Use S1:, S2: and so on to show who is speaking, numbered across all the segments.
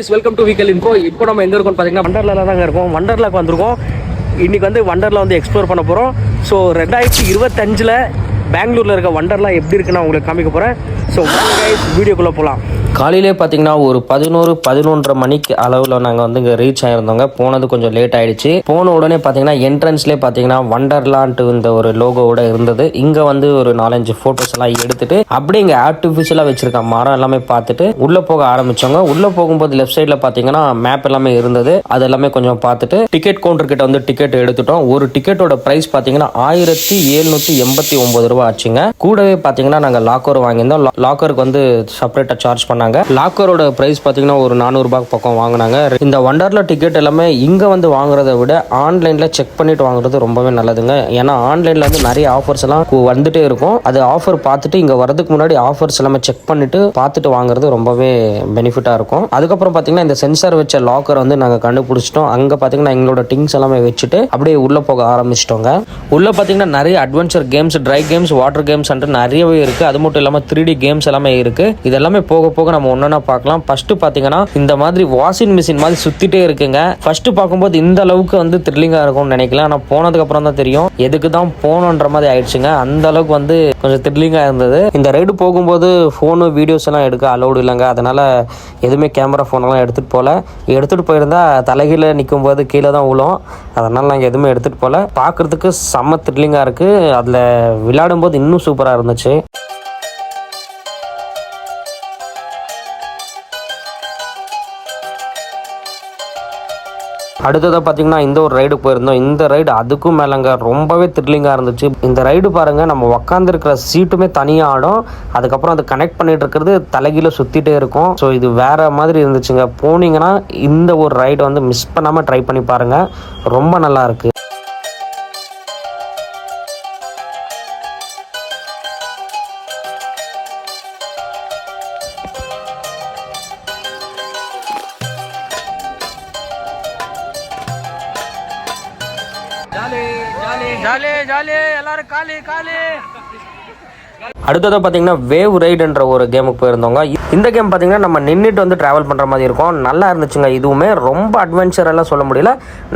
S1: guys, welcome to Vehicle Info. இப்போ நம்ம எங்கே இருக்கோம்னு பார்த்தீங்கன்னா வண்டர்லாவில் தாங்க இருக்கோம். வண்டர்லாக்கு வந்திருக்கோம். இன்றைக்கி வந்து வண்டர்லா வந்து எக்ஸ்ப்ளோர் பண்ண போகிறோம். ஸோ 2025 பெங்களூரில் இருக்க வண்டர்லா எப்படி இருக்குன்னு நான் உங்களுக்கு காமிக்க போகிறேன். ஸோ வீடியோக்குள்ளே போகலாம்.
S2: காலையிலே பார்த்தீங்கன்னா ஒரு 11:30 மணிக்கு அளவில் நாங்கள் வந்து இங்கே ரீச் ஆகிருந்தோங்க. போனது கொஞ்சம் லேட் ஆகிடுச்சு. போன உடனே பார்த்தீங்கன்னா என்ட்ரன்ஸ்லேயே பார்த்தீங்கன்னா வண்டர்லான்ட்டு இந்த ஒரு லோகோவோட இருந்தது. இங்கே வந்து ஒரு 4-5 ஃபோட்டோஸ் எல்லாம் எடுத்துட்டு அப்படியே இங்கே ஆர்டிஃபிஷியலாக வச்சிருக்க மரம் எல்லாமே பார்த்துட்டு உள்ளே போக ஆரம்பித்தோங்க. உள்ளே போகும்போது லெஃப்ட் சைடில் பார்த்தீங்கன்னா மேப் எல்லாமே இருந்தது. அது எல்லாமே கொஞ்சம் பார்த்துட்டு டிக்கெட் கவுண்டர் கிட்ட வந்து டிக்கெட் எடுத்துட்டோம். ஒரு டிக்கெட்டோட ப்ரைஸ் பார்த்தீங்கன்னா 1789 ரூபா ஆச்சுங்க. கூடவே பார்த்தீங்கன்னா நாங்கள் லாக்கர் வாங்கியிருந்தோம். லாக்கருக்கு வந்து செப்பரேட்டாக சார்ஜ் பண்ணாங்க. லாக்கரோட பிரைஸ் பார்த்தீங்கன்னா ஒரு 400 ரூபாய்க்கு பக்கம் வாங்கினாங்க. இந்த வண்டர்லா டிக்கெட் எல்லாமே இங்கே வந்து வாங்குறத விட ஆன்லைனில் செக் பண்ணிட்டு வாங்குறது ரொம்பவே நல்லதுங்க. ஏன்னா ஆன்லைனில் வந்து நிறைய ஆஃபர்ஸ் எல்லாம் வந்துட்டே இருக்கும். அது ஆஃபர் பார்த்துட்டு இங்கே வரதுக்கு முன்னாடி ஆஃபர்ஸ் எல்லாமே செக் பண்ணிட்டு பார்த்துட்டு வாங்குறது ரொம்பவே பெனிஃபிட்டாக இருக்கும். அதுக்கப்புறம் பார்த்தீங்கன்னா இந்த சென்சார் வச்ச லாக்கர் வந்து நாங்கள் கண்டுபிடிச்சிட்டோம். அங்கே பார்த்தீங்கன்னா எங்களோட திங்ஸ் எல்லாமே வச்சுட்டு அப்படியே உள்ளே போக ஆரம்பிச்சிட்டோங்க. உள்ளே பார்த்தீங்கன்னா நிறைய adventure games, try games, water games நிறையவே இருக்குது. அது மட்டும் இல்லாமல் 3D கேம்ஸ் எல்லாமே இருக்குது. இதெல்லாமே போக போக நம்ம ஒன்னா பார்க்கலாம். ஃபர்ஸ்ட் பாத்தீங்கன்னா இந்த மாதிரி வாஷிங் மிஷின் மாதிரி சுத்திட்டே இருக்குங்க. ஃபர்ஸ்ட் பார்க்கும்போது இந்த அளவுக்கு வந்து த்ரில்லிங்கா இருக்கும்னு நினைக்கல. ஆனா போனதுக்கு அப்புறம் தான் தெரியும் எதுக்கு தான் போனோன்ற மாதிரி ஆயிடுச்சுங்க. அந்த அளவுக்கு வந்து கொஞ்சம் த்ரில்லிங்கா இருந்தது. இந்த ரைடு போகும்போது போனு வீடியோஸ் எல்லாம் எடுக்க அலௌடு இல்லைங்க. அதனால எதுவுமே கேமரா போன் எல்லாம் எடுத்துட்டு போல. எடுத்துட்டு போயிருந்தா தலைகீழ நிற்கும் போது கீழே தான் விழும். அதனால நாங்கள் எதுவுமே எடுத்துட்டு போல. பார்க்கறதுக்கு செம்ம த்ரில்லிங்கா இருக்கு. அதுல விளையாடும் போது இன்னும் சூப்பரா இருந்துச்சு. அடுத்ததாக பார்த்தீங்கன்னா இந்த ஒரு ரைடு போயிருந்தோம். இந்த ரைடு அதுக்கும் மேலங்க ரொம்பவே த்ரில்லிங்காக இருந்துச்சு. இந்த ரைடு பாருங்கள், நம்ம உக்காந்துருக்கிற சீட்டுமே தனியாக ஆடும். அதுக்கப்புறம் அது கனெக்ட் பண்ணிட்டு இருக்கிறது தலைகீழ சுற்றிட்டே இருக்கும். ஸோ இது வேற மாதிரி இருந்துச்சுங்க. போனீங்கன்னா இந்த ஒரு ரைடு வந்து மிஸ் பண்ணாமல் ட்ரை பண்ணி பாருங்கள். ரொம்ப நல்லா இருக்கு. அடுத்தது பார்த்தீங்கன்னா வேவ் ரைடுன்ற ஒரு கேமுக்கு போயிருந்தோங்க. இந்த கேம் பார்த்தீங்கன்னா நம்ம நின்றுட்டு வந்து ட்ராவல் பண்ணுற மாதிரி இருக்கும். நல்லா இருந்துச்சுங்க. இதுவுமே ரொம்ப அட்வென்ச்சர் எல்லாம் சொல்ல முடியல,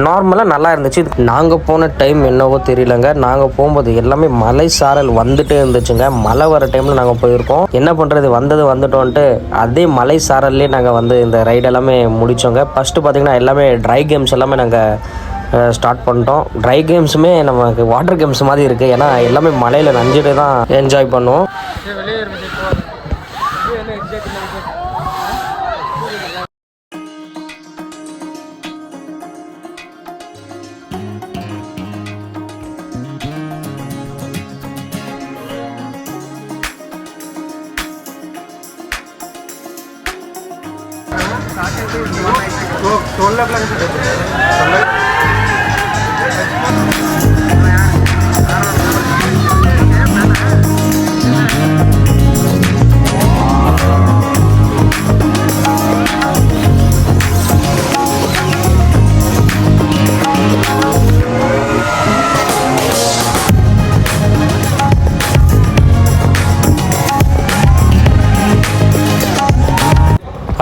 S2: நார்மலாக நல்லா இருந்துச்சு. நாங்கள் போன டைம் என்னவோ தெரியலங்க. நாங்கள் போகும்போது எல்லாமே மலை சாரல் வந்துட்டே இருந்துச்சுங்க. மழை வர டைமில் நாங்கள் போயிருக்கோம். என்ன பண்ணுறது, வந்துட்டோன்ட்டு அதே மலை சாரல்லே நாங்கள் வந்து இந்த ரைடு எல்லாமே முடித்தோங்க. ஃபஸ்ட்டு பார்த்தீங்கன்னா எல்லாமே ட்ரை கேம்ஸ் எல்லாமே நாங்கள் ஸ்டார்ட் பண்ணிட்டோம். ட்ரை கேம்ஸுமே நமக்கு வாட்டர் கேம்ஸ் மாதிரி இருக்குது. ஏன்னா எல்லாமே மலையில் நஞ்சிட்டு தான் என்ஜாய் பண்ணுவோம்.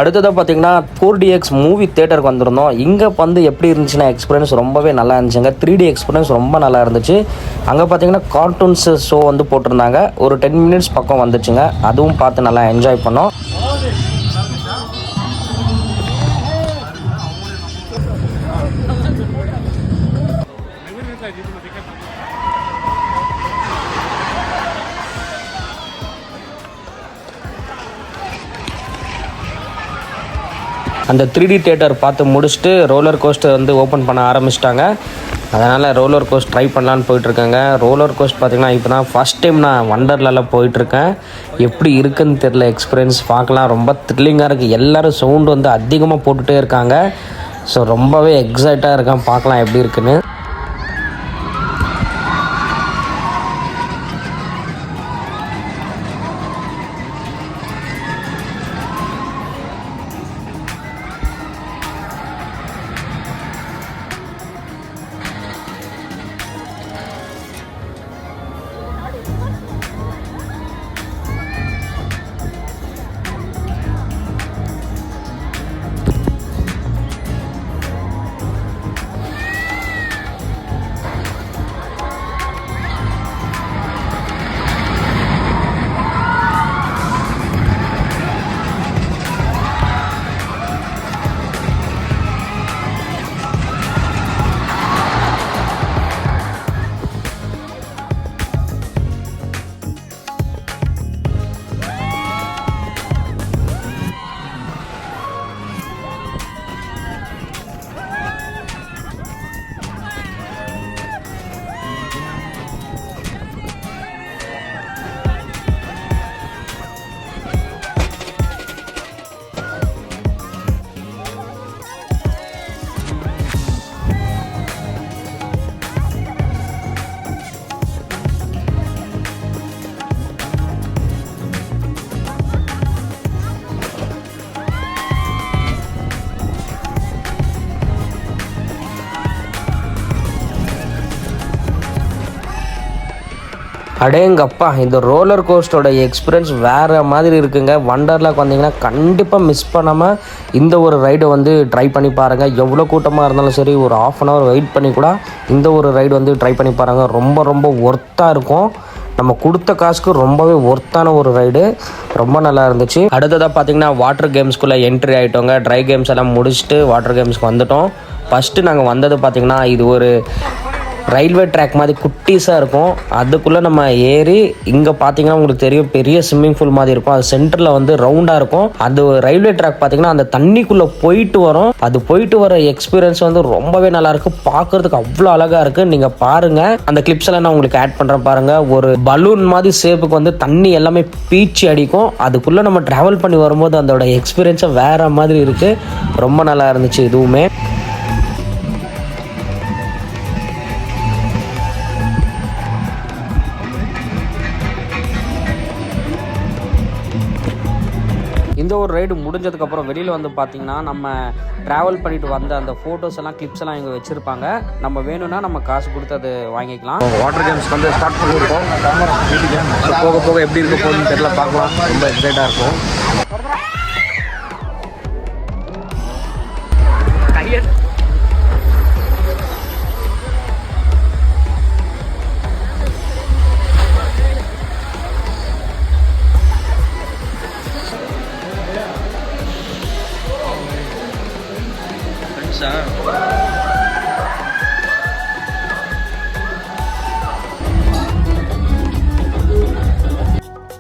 S2: அடுத்ததாக பார்த்தீங்கன்னா 4DX மூவி தேட்டருக்கு வந்திருந்தோம். இங்கே வந்து எப்படி இருந்துச்சுன்னா எக்ஸ்பீரியன்ஸ் ரொம்பவே நல்லா இருந்துச்சுங்க. 3D எக்ஸ்பீரியன்ஸ் ரொம்ப நல்லா இருந்துச்சு. அங்கே பார்த்தீங்கன்னா கார்ட்டூன்ஸ் ஷோ வந்து போட்டிருந்தாங்க. ஒரு 10 மினிட்ஸ் பக்கம் வந்துச்சுங்க. அதுவும் பார்த்து நல்லா என்ஜாய் பண்ணோம். அந்த 3D தியேட்டர் பார்த்து முடிச்சுட்டு ரோலர் கோஸ்டர் வந்து ஓப்பன் பண்ண ஆரம்பிச்சிட்டாங்க. அதனால் ரோலர் கோஸ்ட் ட்ரை பண்ணலான்னு போயிட்டுருக்கேங்க. ரோலர் கோஸ்ட் பார்த்திங்கன்னா இப்போ தான் ஃபஸ்ட் டைம் நான் வண்டர்லாவில் போயிட்டுருக்கேன். எப்படி இருக்குன்னு தெரில, எக்ஸ்பீரியன்ஸ் பார்க்கலாம். ரொம்ப த்ரில்லிங்காக இருக்குது. எல்லோரும் சவுண்டு வந்து அதிகமாக போட்டுகிட்டே இருக்காங்க. ஸோ ரொம்பவே எக்ஸைட்டாக இருக்கேன். பார்க்கலாம் எப்படி இருக்குன்னு. அடேங்கப்பா, இந்த ரோலர் கோஸ்டரோட எக்ஸ்பீரியன்ஸ் வேறு மாதிரி இருக்குங்க. வண்டர்லாக்கு வந்தீங்கன்னா கண்டிப்பாக மிஸ் பண்ணாமல் இந்த ஒரு ரைடை வந்து ட்ரை பண்ணி பாருங்கள். எவ்வளோ கூட்டமாக இருந்தாலும் சரி, ஒரு ½ வெயிட் பண்ணி கூட இந்த ஒரு ரைடு வந்து ட்ரை பண்ணி பாருங்கள். ரொம்ப ரொம்ப ஒர்த்தாக இருக்கும். நம்ம கொடுத்த காசுக்கு ரொம்பவே ஒர்த்தான ஒரு ரைடு, ரொம்ப நல்லா இருந்துச்சு. அடுத்ததாக பார்த்தீங்கன்னா வாட்டர் கேம்ஸ்குள்ளே என்ட்ரி ஆகிட்டோங்க. ட்ரை கேம்ஸ் எல்லாம் முடிச்சுட்டு வாட்டர் கேம்ஸ்க்கு வந்துட்டோம். ஃபஸ்ட்டு நாங்கள் வந்தது பார்த்திங்கன்னா இது ஒரு ரயில்வே ட்ராக் மாதிரி குட்டீஸாக இருக்கும். அதுக்குள்ளே நம்ம ஏறி இங்கே பார்த்தீங்கன்னா உங்களுக்கு தெரியும், பெரிய ஸ்விம்மிங் பூல் மாதிரி இருக்கும். அது சென்டரில் வந்து ரவுண்டாக இருக்கும். அது ரயில்வே ட்ராக் பார்த்தீங்கன்னா அந்த தண்ணிக்குள்ளே போயிட்டு வரும். அது போயிட்டு வர எக்ஸ்பீரியன்ஸ் வந்து ரொம்பவே நல்லாயிருக்கு. பார்க்குறதுக்கு அவ்வளோ அழகாக இருக்குது. நீங்கள் பாருங்கள், அந்த கிளிப்ஸ் எல்லாம் நான் உங்களுக்கு ஆட் பண்ணுறேன் பாருங்கள். ஒரு பலூன் மாதிரி ஷேப்புக்கு வந்து தண்ணி எல்லாமே பீச்சி அடிக்கும். அதுக்குள்ளே நம்ம ட்ராவல் பண்ணி வரும்போது அதோட எக்ஸ்பீரியன்ஸை வேறு மாதிரி இருக்குது. ரொம்ப நல்லா இருந்துச்சு இதுவுமே. இந்த ஒரு ரைடு முடிஞ்சதுக்கப்புறம் வெளியில் வந்து பார்த்திங்கன்னா நம்ம ட்ராவல் பண்ணிட்டு வந்த அந்த ஃபோட்டோஸ் எல்லாம் கிளிப்ஸ் எல்லாம் இங்கே வச்சுருப்பாங்க. நம்ம வேணும்னா நம்ம காசு கொடுத்து அது வாங்கிக்கலாம்.
S1: வாட்டர் கேம்ஸ் வந்து ஸ்டார்ட் பண்ணியிருக்கோம். போக போக எப்படி இருக்க போகுதுன்னு தெரியல, பார்க்கலாம். ரொம்ப எக்ஸைட்டாக இருக்கும்.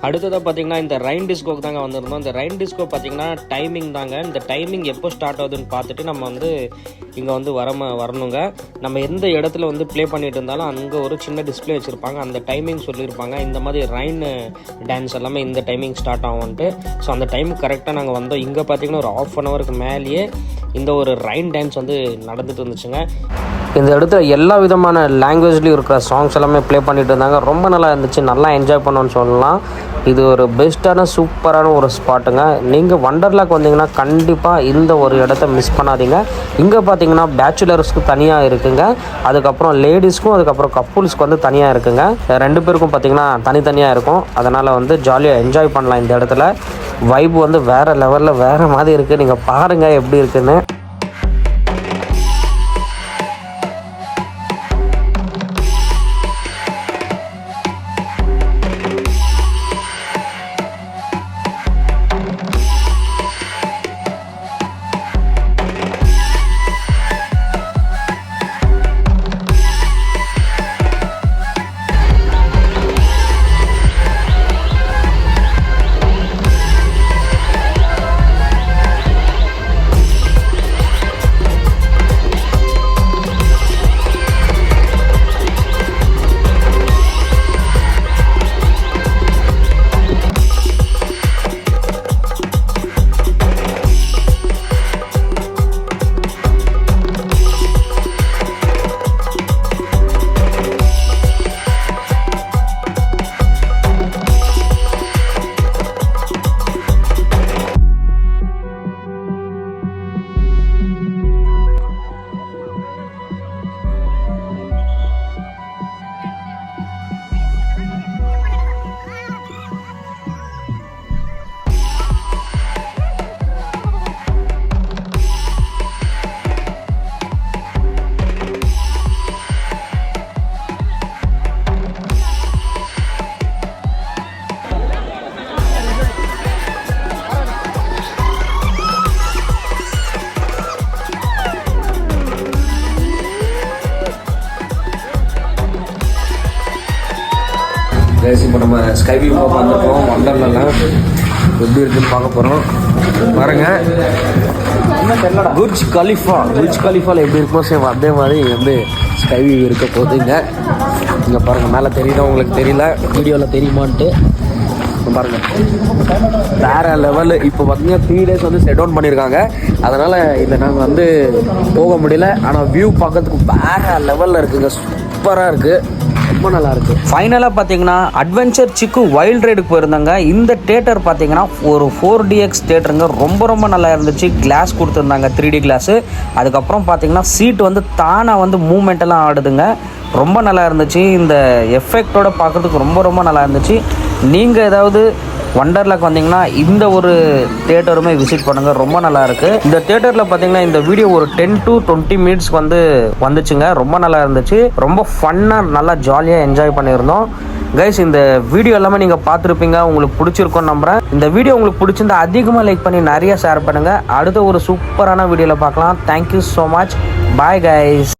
S2: அடுத்ததாக பார்த்தீங்கன்னா இந்த ரைன் டிஸ்கோக்கு தாங்க வந்திருந்தோம். இந்த ரைன் டிஸ்கோ பார்த்தீங்கன்னா டைமிங் தாங்க. இந்த டைமிங் எப்போ ஸ்டார்ட் ஆகுதுன்னு பார்த்துட்டு நம்ம வந்து இங்கே வந்து வரணுங்க. நம்ம எந்த இடத்துல வந்து ப்ளே பண்ணிட்டு இருந்தாலும் அங்கே ஒரு சின்ன டிஸ்பிளே வச்சுருப்பாங்க. அந்த டைமிங் சொல்லியிருப்பாங்க. இந்த மாதிரி ரைன் டான்ஸ் எல்லாமே இந்த டைமிங் ஸ்டார்ட் ஆகும்ன்ட்டு. ஸோ அந்த டைமுக்கு கரெக்டாக நாங்கள் வந்தோம். இங்கே பார்த்தீங்கன்னா ஒரு ½ மேலேயே இந்த ஒரு ரைன் டான்ஸ் வந்து நடந்துட்டு இருந்துச்சுங்க. இந்த இடத்துல எல்லா விதமான லாங்குவேஜ்லேயும் இருக்கிற சாங்ஸ் எல்லாமே ப்ளே பண்ணிட்டு இருந்தாங்க. ரொம்ப நல்லா இருந்துச்சு. நல்லா என்ஜாய் பண்ணோன்னு சொல்லலாம். இது ஒரு பெஸ்ட்டான சூப்பரான ஒரு ஸ்பாட்டுங்க. நீங்கள் வண்டர்லாக்கு வந்தீங்கன்னா கண்டிப்பாக இந்த ஒரு இடத்த மிஸ் பண்ணாதீங்க. இங்கே பார்த்தீங்கன்னா பேச்சுலர்ஸ்க்கு தனியாக இருக்குங்க. அதுக்கப்புறம் லேடிஸ்க்கும் அதுக்கப்புறம் கப்புள்ஸ்க்கு வந்து தனியாக இருக்குங்க. 2 பேருக்கும் பார்த்தீங்கன்னா தனித்தனியாக இருக்கும். அதனால் வந்து ஜாலியாக என்ஜாய் பண்ணலாம். இந்த இடத்துல வைப் வந்து வேறு லெவலில் வேறு மாதிரி இருக்குது. நீங்கள் பாருங்கள் எப்படி இருக்குன்னு. இப்போ நம்ம ஸ்கை வியூ பார்க்க வந்துருக்கோம். வண்டர்லாம் எப்படி இருக்குன்னு பார்க்க போகிறோம். பாருங்கள், புர்ஜ் கலிஃபாவில் எப்படி இருக்குமோ சேம் அதே மாதிரி வந்து ஸ்கை வியூ இருக்க போகுதுங்க. இங்கே பாருங்கள், மேலே தெரியுதா உங்களுக்கு தெரியல, வீடியோவில் தெரியுமான்ட்டு பாருங்கள். வேறு லெவலு. இப்போ பார்த்தீங்கன்னா 3 days வந்து செட் டவுன் பண்ணியிருக்காங்க. அதனால் இதை நாங்கள் வந்து போக முடியல. ஆனால் வியூ பார்க்கறதுக்கு வேறு லெவலில் இருக்குங்க. சூப்பராக இருக்குது, ரொம்ப நல்லா இருக்குது. ஃபைனலாக பார்த்தீங்கன்னா அட்வென்ச்சர் சிக்கு வைல்ட் ரைடுக்கு போயிருந்தாங்க. இந்த தேட்டர் பார்த்தீங்கன்னா ஒரு 4DX தேட்டருங்க. ரொம்ப ரொம்ப நல்லா இருந்துச்சு. கிளாஸ் கொடுத்துருந்தாங்க, 3D கிளாஸு. அதுக்கப்புறம் பார்த்தீங்கன்னா சீட் வந்து தானாக வந்து மூமெண்ட் எல்லாம் ஆடுதுங்க. ரொம்ப நல்லா இருந்துச்சு. இந்த எஃபெக்டோட பார்க்குறதுக்கு ரொம்ப ரொம்ப நல்லா இருந்துச்சு. நீங்கள் ஏதாவது வண்டர்லாக்கு வந்தீங்கன்னா இந்த ஒரு தியேட்டருமே விசிட் பண்ணுங்கள், ரொம்ப நல்லா இருக்குது. இந்த தியேட்டரில் பார்த்தீங்கன்னா இந்த வீடியோ ஒரு 10 to 20 மினிட்ஸ் வந்துச்சுங்க. ரொம்ப நல்லா இருந்துச்சு, ரொம்ப ஃபன்னாக நல்லா ஜாலியாக என்ஜாய் பண்ணியிருந்தோம். கைஸ், இந்த வீடியோ எல்லாமே நீங்கள் பார்த்துருப்பீங்க, உங்களுக்கு பிடிச்சிருக்கோன்னு நம்புகிறேன். இந்த வீடியோ உங்களுக்கு பிடிச்சிருந்தா அதிகமாக லைக் பண்ணி நிறைய ஷேர் பண்ணுங்கள். அடுத்த ஒரு சூப்பரான வீடியோவில் பார்க்கலாம். Thank you so much. Bye guys.